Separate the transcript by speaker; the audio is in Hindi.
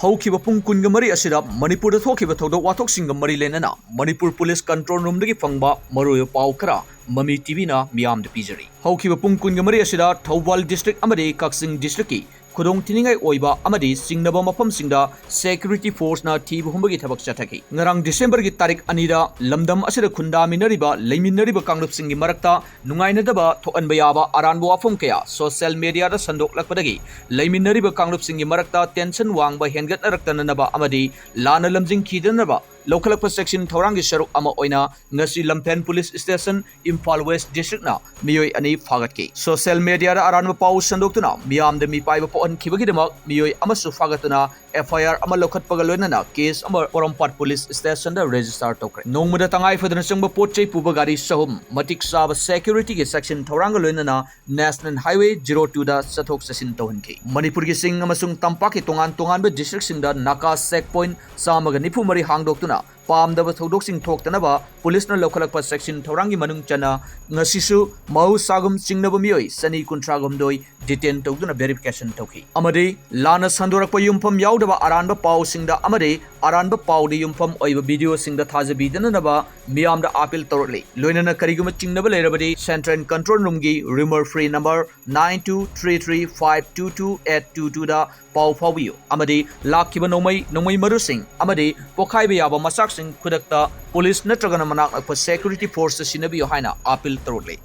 Speaker 1: हौखिबा पुंग कुनगा मरी असिदा मणिपुर दा थोखिबा थौदोक वाथोक सिंगा मरी लेनना मणिपुर पुलिस कंट्रोल रूम दगी फंगबा मरोय पाव खरा ममी टीवी ना मियाम द पिजरी हौखिबा पुंग कुनगा मरी असिदा थौबाल डिस्ट्रिक्ट अमदे कक्सिंग डिस्ट्रिक्ट की खुदोंग थिनिंगाई ओइबा अमदे सिंगनबा मफम सिंगदा सिक्योरिटी फोर्स ना थीब हुंबगी थबक चथकी ngarang डिसेंबर की तारीख अनीदा लमदम असिदा खुंदा मिनरिबा लेमिनरिबा कांगलुप सिंगी मरक्ता नुंगाइनदबा थोअनबा याबा अरानबो वाफम कया सोशल मीडिया दा संदोकलकपदगी लेमिनरिबा कांगलुप सिंगी मरक्ता टेंशन वांगबा हेंगतनरक्तनबा अमदि लाना लमजिंग खीदनबा लौखलक सेक्शन थौरांगी सरुक अमा ओइना ngasi Lamphel police station Imphal west district ना मियोय अनि फागतकी सोशल मीडिया दा अरानबा पाउ संदोक्तुना मियाम द मिपाइबा पोन खिबगिदमक मियोय अमसु फागतुना FIR अमा लौखतपगा लोइनना केस अमा पोरमपाट पुलिस स्टेशन दा रजिस्टर तौक्रे नोंमदा तंगाई फदन संगबा पोचै पुबा गाड़ी सहम मटिक साब सिक्योरिटी के सेक्शन थौरांगा लोइनना नेशनल हाईवे 02 दा सथोक ससिन तौहनकी मणिपुर की सिंग अमसुंग तंपा के तोंगान तोंगान डिस्ट्रिक्ट सिंग दा नाका चेक पॉइंट सामगा निफु मरी हांगदोक्तुना पामदबा थौदोक्सिंग थोक्तनबा पुलिस न लौखलकपा सेक्शन थौरांगी मनुंग चना ngasisu mau sagum chingnaba miyoi sani kuntragum doi detain tawduna verification tawki amade lana sandorakpa yumpham yaudaba aranba paw singda amade aranba paw de yumpham oiba video singda thajabi danaba miyam da appeal tawrli loinana kariguma chingnaba leirabadi central control room gi rumor free number 9233522822 da paw phawbiyo amade lakhiba nomai marusing amade pokhaiba yaba masak sing khudakta police natragana manak security force sinabiyo haina appeal tawrli